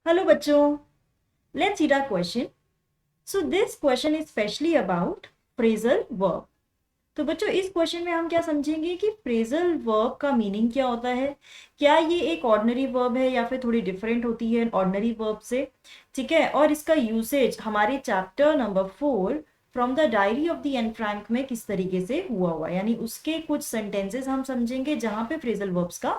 Hello बच्चों, let's read our question. So this question is specially about phrasal verb. तो बच्चों इस question में हम क्या समझेंगे कि फ्रेजल वर्ब का मीनिंग क्या होता है, क्या ये एक ऑर्डिनरी वर्ब है या फिर थोड़ी डिफरेंट होती है ऑर्डिनरी वर्ब से, ठीक है। और इसका यूसेज हमारे chapter number 4 from the diary of the Anne Frank में किस तरीके से हुआ यानी उसके कुछ सेंटेंसेस हम समझेंगे जहां पे फ्रेजल वर्ब्स का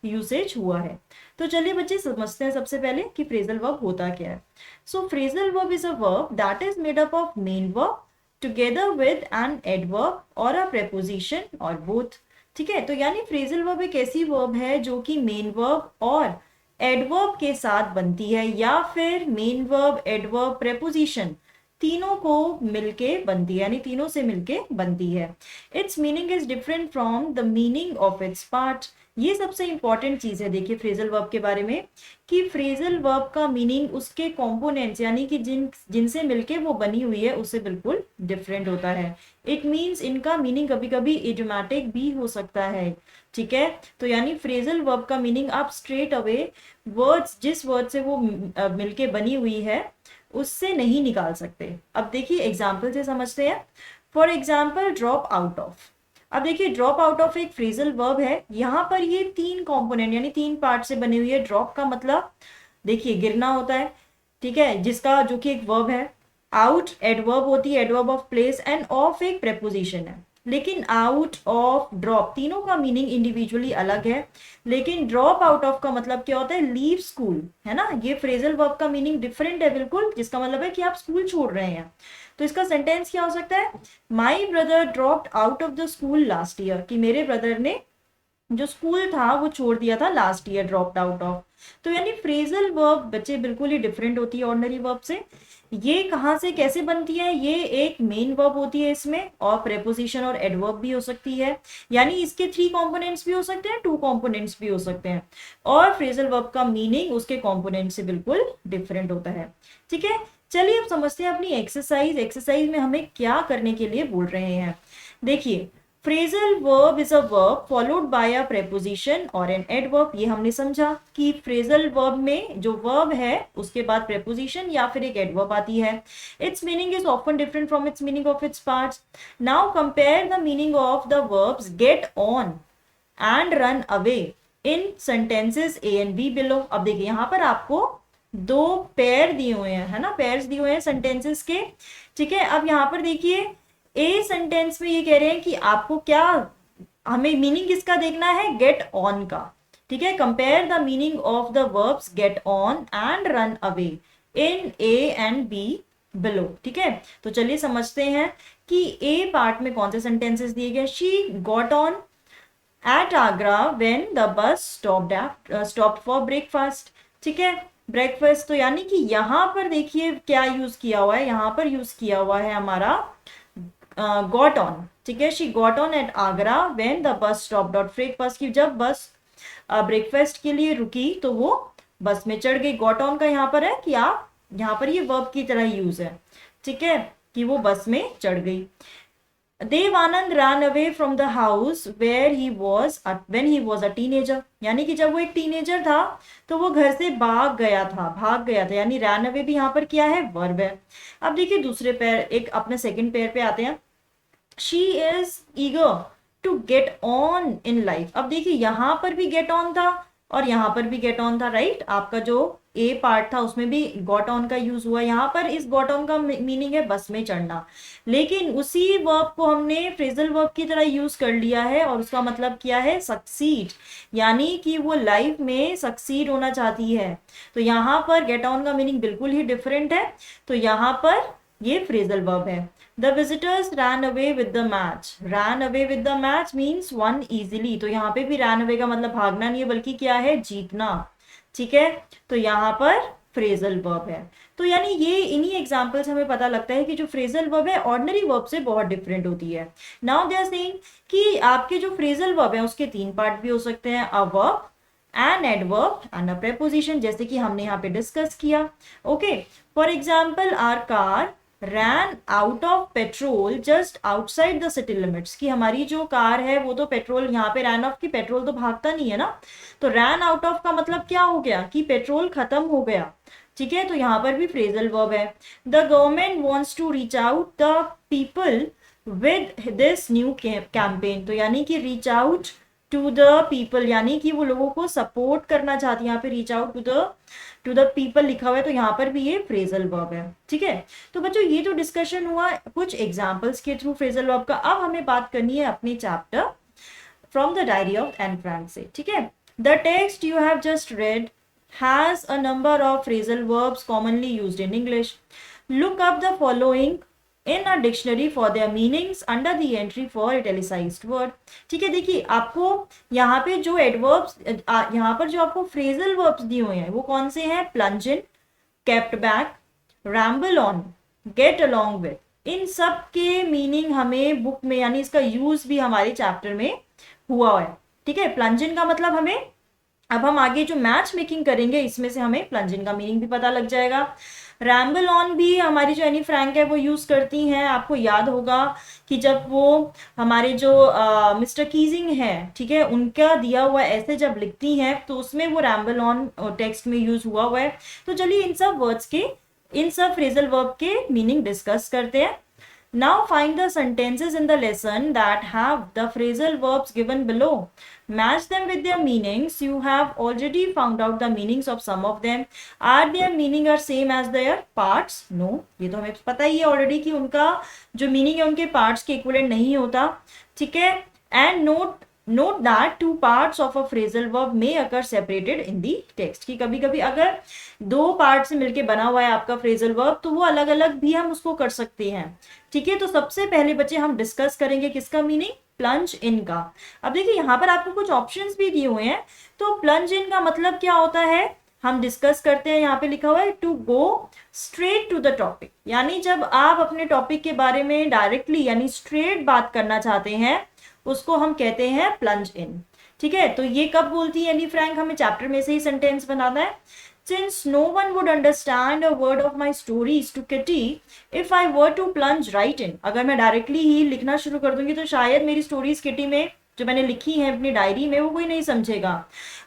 यूसेज हुआ है। तो चलिए बच्चे समझते हैं सबसे पहले कि फ्रेजल वर्ब होता क्या है। So phrasal verb is a verb that is made up of main verb together with an adverb और a preposition और both। ठीक है, तो यानी फ्रेजल वर्ब एक ऐसी वर्ब है जो कि मेन वर्ब और एडवर्ब के साथ बनती है या फिर मेन वर्ब एडवर्ब प्रेपोजिशन तीनों को मिलके बनती है, यानी तीनों से मिलके बनती है। It's meaning is different from the meaning of its part. ये सबसे इंपॉर्टेंट चीज है देखिए फ्रेजल वर्ब के बारे में कि फ्रेजल वर्ब का मीनिंग उसके कंपोनेंट्स यानी कि जिनसे मिलके वो बनी हुई है उससे बिल्कुल डिफरेंट होता है। इट मीन्स इनका मीनिंग कभी कभी इडियोमैटिक भी हो सकता है, ठीक है। तो यानी फ्रेजल वर्ब का मीनिंग आप स्ट्रेट अवे वर्ड्स जिस वर्ड से वो मिलके बनी हुई है उससे नहीं निकाल सकते। अब देखिए एग्जाम्पल से समझते हैं। For example drop out of. अब देखिए ड्रॉप आउट ऑफ एक फ्रेजल वर्ब है, यहाँ पर ये तीन कंपोनेंट यानी तीन पार्ट से बनी हुई है। ड्रॉप का मतलब देखिए गिरना होता है, ठीक है, जिसका जो कि एक वर्ब है। आउट एडवर्ब होती है, adverb of place, end of एक प्रेपोजिशन है। लेकिन आउट ऑफ ड्रॉप तीनों का मीनिंग इंडिविजुअली अलग है, लेकिन ड्रॉप आउट ऑफ का मतलब क्या होता है, लीव स्कूल, है ना। ये फ्रेजल वर्ब का मीनिंग डिफरेंट है बिल्कुल, जिसका मतलब है कि आप स्कूल छोड़ रहे हैं। तो इसका सेंटेंस क्या हो सकता है, my brother dropped out of the school last year, कि मेरे ब्रदर ने जो स्कूल था वो छोड़ दिया था last year, dropped out of. तो यानी फ्रेजल वर्ब बच्चे बिल्कुल ही डिफरेंट होती है ऑर्डिनरी वर्ब से। ये कहाँ से कैसे बनती है, ये एक मेन वर्ब होती है इसमें, और प्रेपोजिशन और एडवर्ब भी हो सकती है, यानी इसके 3 कंपोनेंट्स भी हो सकते हैं, 2 कंपोनेंट्स भी हो सकते हैं। और फ्रेजल वर्ब का मीनिंग उसके कंपोनेंट से बिल्कुल डिफरेंट होता है, ठीक है। चलिए अब समझते हैं अपनी एक्सरसाइज में हमें क्या करने के लिए बोल रहे हैं। देखिए phrasal verb is a verb followed by a preposition और एन एडवर्ब। ये हमने समझा कि फ्रेजल वर्ब में जो वर्ब है उसके बाद प्रेपोजिशन या फिर एक एडवर्ब आती है। It's meaning is often different from its meaning of its parts. Now compare the meaning of the verbs get on and run away in sentences A and be below. अब देखिए यहाँ पर आपको 2 पेयर दिए हुए हैं, है ना, पेयर्स दिए हुए हैं सेंटेंसेस के, ठीक है। अब यहाँ पर देखिए ए सेंटेंस में ये कह रहे हैं कि आपको क्या, हमें मीनिंग किसका देखना है, गेट ऑन का, ठीक है। Compare the meaning of the verbs get on and run away in A and be below, ठीक है। तो चलिए समझते हैं कि ए पार्ट में कौन से सेंटेंसेस दिए गए। She got on at Agra when the bus stopped for breakfast, ठीक है। ब्रेकफास्ट तो यानी कि यहाँ पर देखिए क्या यूज किया हुआ है, यहाँ पर यूज किया हुआ है हमारा गॉट ऑन, ठीक है। She got on at Agra when the bus stopped at breakfast, की जब बस ब्रेकफास्ट के लिए रुकी तो वो बस में चढ़ गई। गॉट ऑन का यहाँ पर है कि आप यहाँ पर ये वर्ब की तरह यूज है, ठीक है, कि वो बस में चढ़ गई। Devanand ran away from the house where he was when he was a teenager, यानी कि जब वो एक टीनेजर था तो वो घर से भाग गया था, यानी ran away भी यहाँ पर क्या है, वर्ब है। अब देखिए दूसरे पैर, एक अपने सेकंड पैर पे आते हैं। She is eager to get on in life. अब देखिए यहाँ पर भी गेट ऑन था और यहाँ पर भी गेट ऑन था, राइट। आपका जो ए पार्ट था उसमें भी गॉट ऑन का यूज हुआ। यहाँ पर इस गॉट ऑन का मीनिंग है बस में चढ़ना, लेकिन उसी वर्ब को हमने फ्रेजल वर्ब की तरह यूज कर लिया है और उसका मतलब क्या है, सक्सीड, यानी कि वो लाइफ में सक्सीड होना चाहती है। तो यहाँ पर गेट ऑन का मीनिंग बिल्कुल ही डिफरेंट है, तो यहाँ पर ये फ्रेजल वर्ब है। The visitors ran away with the match. Ran away with the match means won easily. तो यहाँ पे भी ran away का मतलब भागना नहीं है बल्कि क्या है, जीतना, ठीक है। तो यहाँ पर फ्रेजल वर्ब है। तो यानी ये इन्हीं एग्जाम्पल से हमें पता लगता है कि जो फ्रेजल वर्ब है ऑर्डिनरी वर्ब से बहुत डिफरेंट होती है। नाउ दे आर सेइंग कि आपके जो फ्रेजल वर्ब है उसके 3 पार्ट भी हो सकते हैं, a verb, an adverb and a preposition, जैसे कि हमने यहाँ पे डिस्कस किया। Okay, for example our car ran out of petrol just outside the city limits, कि हमारी जो कार है वो तो पेट्रोल, यहाँ पे रैन ऑफ की पेट्रोल तो भागता नहीं है ना, तो रैन आउट ऑफ का मतलब क्या हो गया कि पेट्रोल खत्म हो गया। ठीक है, तो यहाँ पर भी फ्रेजल वर्ब है। The government wants to reach out the people with this new campaign, तो यानी कि reach out to the people, यानी कि वो लोगों को सपोर्ट करना चाहती है। यहाँ पे reach out to the people लिखा हुआ है, तो यहाँ पर भी ये फ्रेजल वर्ब है। ठीक है, तो बच्चों ये तो डिस्कशन हुआ कुछ एग्जाम्पल्स के थ्रू फ्रेजल वर्ब का। अब हमें बात करनी है अपने chapter from the diary of Anne Frank से। ठीक है, the text you have just red has a number of phrasal verbs commonly used in English. Look up the following in a dictionary for their meanings under the entry for italicized word. ठीक है, देखिए आपको यहाँ पे जो adverbs, यहाँ पर जो आपको फ्रेजल वर्ब्स दिए हुए हैं वो कौन से हैं? plunge in, kept back, ramble on, get along with, इन सब के मीनिंग हमें बुक में, यानी इसका यूज भी हमारे चैप्टर में हुआ है। ठीक है, plunge in का मतलब हमें, अब हम आगे जो मैच मेकिंग करेंगे इसमें से हमें प्लंज इन का मीनिंग भी पता लग जाएगा। रैम्बल ऑन भी हमारी जो एनी फ्रैंक है वो यूज करती हैं। आपको याद होगा कि जब वो हमारे जो मिस्टर कीजिंग है, ठीक है, उनका दिया हुआ ऐसे जब लिखती हैं तो उसमें वो रैम्बल ऑन टेक्स्ट में यूज हुआ है। तो चलिए इन सब वर्ड्स के, इन सब फ्रेजल वर्ब के मीनिंग डिस्कस करते हैं। Now find the sentences in the lesson that have the phrasal verbs given below. Match them with their meanings. You have already found out the meanings of some of them. Are their meaning are same as their parts? No. ये तो हमें पता ही है already कि उनका जो meaning है उनके parts के equivalent नहीं होता। ठीक है, and note that two parts of a phrasal verb may occur separated in the text, कि कभी कभी अगर दो पार्ट से मिलके बना हुआ है आपका फ्रेजल वर्ब तो वो अलग अलग भी हम उसको कर सकते हैं। ठीक है, तो सबसे पहले बच्चे हम डिस्कस करेंगे किसका मीनिंग? प्लंज इन का। अब देखिए यहाँ पर आपको कुछ ऑप्शंस भी दिए हुए हैं, तो प्लंज इन का मतलब क्या होता है हम डिस्कस करते हैं। यहाँ पे लिखा हुआ है to go straight to the topic, यानी जब आप अपने टॉपिक के बारे में डायरेक्टली यानी स्ट्रेट बात करना चाहते हैं उसको हम कहते हैं प्लंज इन। ठीक है, तो ये कब बोलती है एनी फ्रैंक? हमें चैप्टर में से ही सेंटेंस बनाना है। Since no one would understand a word of my stories to Kitty if I were to plunge right in, अगर मैं डायरेक्टली ही लिखना शुरू कर दूंगी तो शायद मेरी स्टोरीज किटी में जो मैंने लिखी है अपनी डायरी में वो कोई नहीं समझेगा।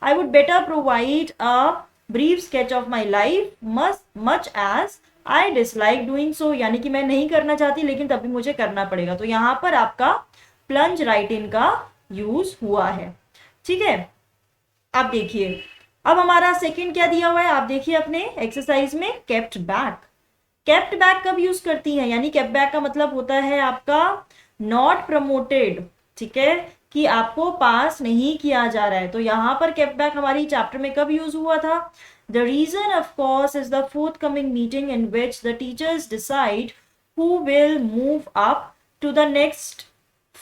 I would better provide a brief sketch of my life much as I dislike doing so, यानी कि मैं नहीं करना चाहती लेकिन तभी मुझे करना पड़ेगा। तो यहाँ पर आपका प्लंज राइट इन का यूज हुआ है। ठीक है, अब देखिए अब हमारा सेकंड क्या दिया हुआ है, आप देखिए अपने एक्सरसाइज में केप्ट बैक। केप्ट बैक कब यूज करती है? यानी केप्ट बैक का मतलब होता है आपका नॉट प्रमोटेड। ठीक है, कि आपको पास नहीं किया जा रहा है। तो यहाँ पर केप्ट बैक हमारी चैप्टर में कब यूज हुआ था? The reason of course is the forthcoming meeting in which the teachers decide who will move up to the next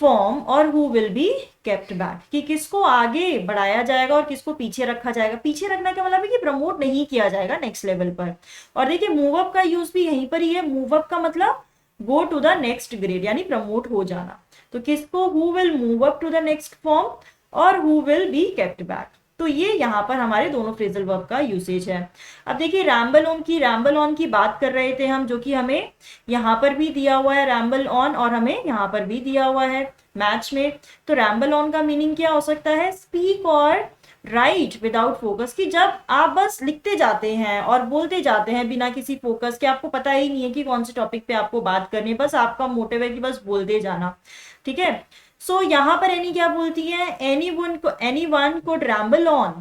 form और who will be kept back, कि किसको आगे बढ़ाया जाएगा और किसको पीछे रखा जाएगा। पीछे रखने का मतलब है कि प्रमोट नहीं किया जाएगा नेक्स्ट लेवल पर। और देखिए मूव अप का यूज भी यहीं पर ही है। मूव अप का मतलब go to the next grade यानी प्रमोट हो जाना। तो किसको? Who will move up to the next form और who will be kept back. तो ये यहाँ पर हमारे दोनों फ्रेजल वर्ब का यूसेज है। अब देखिए रैम्बल ऑन की बात कर रहे थे हम, जो कि हमें यहाँ पर भी दिया हुआ है रैम्बल ऑन और हमें यहाँ पर भी दिया हुआ है मैच में। तो रैम्बल ऑन का मीनिंग क्या हो सकता है? स्पीक और राइट विदाउट फोकस, कि जब आप बस लिखते जाते हैं और बोलते जाते हैं बिना किसी फोकस के, आपको पता ही नहीं है कि कौन से टॉपिक पे आपको बात करनी है, बस आपका मोटिव है कि बस बोलते जाना। ठीक है, सो यहाँ पर एनी क्या बोलती है? Any one could ramble on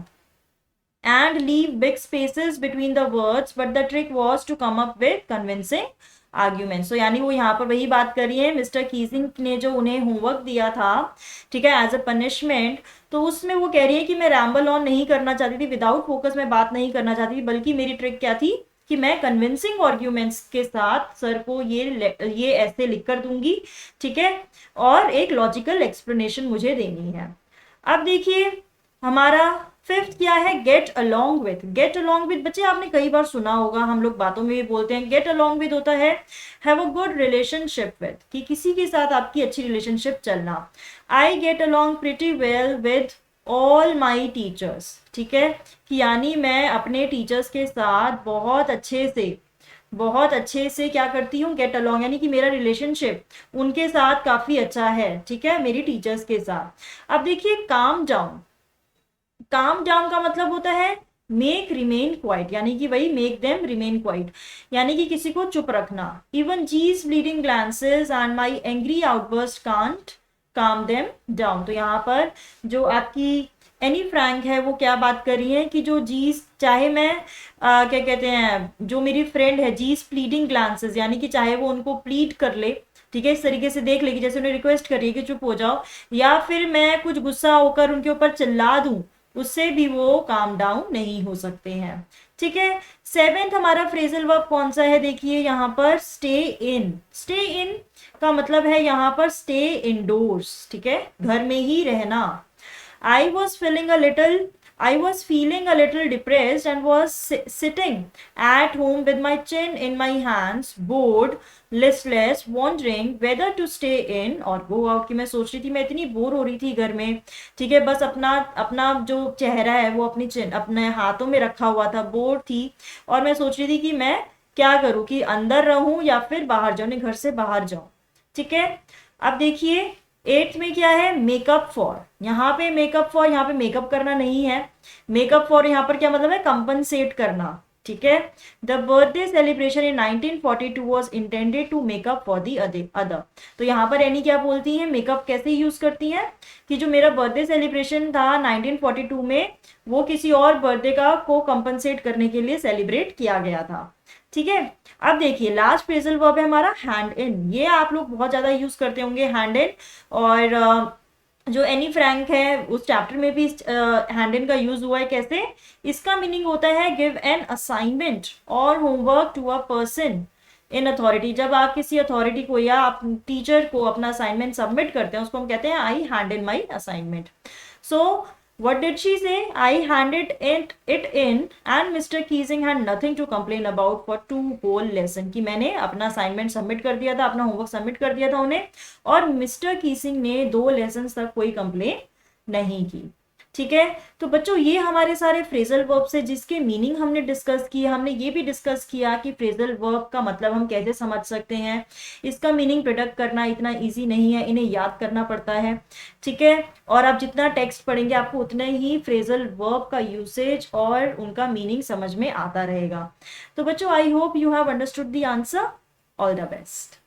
and leave big spaces between the words, but the trick was to come up with convincing arguments. So यानी वो यहाँ पर वही बात कर रही है, मिस्टर कीजिंग ने जो उन्हें होमवर्क दिया था, ठीक है, एज अ पनिशमेंट, तो उसमें वो कह रही है कि मैं रैम्बल ऑन नहीं करना चाहती थी, विदाउट फोकस में बात नहीं करना चाहती थी, बल्कि मेरी ट्रिक क्या थी कि मैं कन्विंसिंग आर्ग्यूमेंट्स के साथ सर को ये ऐसे लिख कर दूंगी। ठीक है, और एक लॉजिकल एक्सप्लेनेशन मुझे देनी है। अब देखिए हमारा फिफ्थ क्या है? Get along with. Get along with बच्चे आपने कई बार सुना होगा, हम लोग बातों में भी बोलते हैं। गेट अलोंग विथ होता है have a good relationship with, कि किसी के साथ आपकी अच्छी रिलेशनशिप चलना। I get along pretty well with all my teachers. ठीक है, कि यानी मैं अपने टीचर्स के साथ बहुत अच्छे से बहुत अच्छे से क्या करती हूँ, गेट अलॉन्ग, यानी कि मेरा रिलेशनशिप उनके साथ काफी अच्छा है, ठीक है, मेरी टीचर्स के साथ। अब देखिए काम डाउन, काम डाउन का मतलब होता है मेक रिमेन क्वाइट, यानी कि वही मेक देम रिमेन क्वाइट, यानी कि किसी को चुप रखना। Even these bleeding glances and my angry outburst can't calm them down. तो यहाँ पर जो आपकी एनी फ्रैंक है वो क्या बात कर रही है कि जो जीज, चाहे मैं क्या कहते हैं, जो मेरी फ्रेंड है जीज प्लीडिंग ग्लांसेस, यानी कि चाहे वो उनको प्लीड कर ले, ठीक है, इस तरीके से देख लेगी जैसे उन्हें रिक्वेस्ट कर रही है कि चुप हो जाओ, या फिर मैं कुछ गुस्सा होकर उनके ऊपर चिल्ला दूं, उससे भी वो काम डाउन नहीं हो सकते हैं, ठीक है। सेवेंथ हमारा फ्रेजल वर्ब कौन सा है, देखिए यहाँ पर स्टे इन। स्टे इन का मतलब है यहाँ पर स्टे इंडोर्स, ठीक है, घर में ही रहना। I was feeling a little I was feeling a little depressed and was sitting at home with my chin in my hands, bored, listless, wondering whether to stay in or go out। कि मैं सोच रही थी, मैं इतनी bore हो रही थी घर में, ठीक है, बस अपना अपना जो चेहरा है वो अपनी चिन अपने हाथों में रखा हुआ था, बोर थी, और मैं सोच रही थी कि मैं क्या करूं, कि अंदर रहूं या फिर बाहर जाऊं, घर से बाहर जाऊं, ठीक है। अब देखिए एट्थ में क्या है, मेकअप फॉर। यहाँ पे मेकअप फॉर, यहाँ पे मेकअप करना नहीं है, मेकअप फॉर यहाँ पर क्या मतलब है, कंपनसेट करना, ठीक है। The birthday celebration in 1942 was intended to make up for the other. तो यहाँ पर एनी क्या बोलती है, मेकअप कैसे यूज करती है, कि जो मेरा बर्थडे सेलिब्रेशन था 1942 में, वो किसी और बर्थडे का को कंपनसेट करने के लिए सेलिब्रेट किया गया था, ठीक है। अब देखिए लास्ट फ्रेजल वर्ब है हमारा हैंड इन। ये आप लोग बहुत ज्यादा यूज करते होंगे हैंड इन, और जो एनी फ्रैंक है उस चैप्टर में भी हैंड इन का यूज हुआ है। कैसे, इसका मीनिंग होता है गिव एन असाइनमेंट और homework to a person in authority. जब आप किसी अथॉरिटी को या आप टीचर को अपना असाइनमेंट सबमिट करते हैं, उसको हम कहते हैं I hand in my assignment. So what did she say? I handed it in and Mr. Keesing had nothing to complain about for 2 whole lesson। कि मैंने अपना असाइनमेंट सबमिट कर दिया था, अपना होमवर्क सबमिट कर दिया था उन्हें, और मिस्टर कीसिंग ने 2 लेसन तक कोई कंप्लेन नहीं की, ठीक है। तो बच्चों ये हमारे सारे फ्रेजल वर्ब से जिसके मीनिंग हमने डिस्कस किया, हमने ये भी डिस्कस किया कि फ्रेजल वर्ब का मतलब हम कैसे समझ सकते हैं, इसका मीनिंग प्रिडिक्ट करना इतना इजी नहीं है, इन्हें याद करना पड़ता है, ठीक है। और आप जितना टेक्स्ट पढ़ेंगे आपको उतना ही फ्रेजल वर्ब का यूसेज और उनका मीनिंग समझ में आता रहेगा। तो बच्चों I hope you have understood the answer. All the best.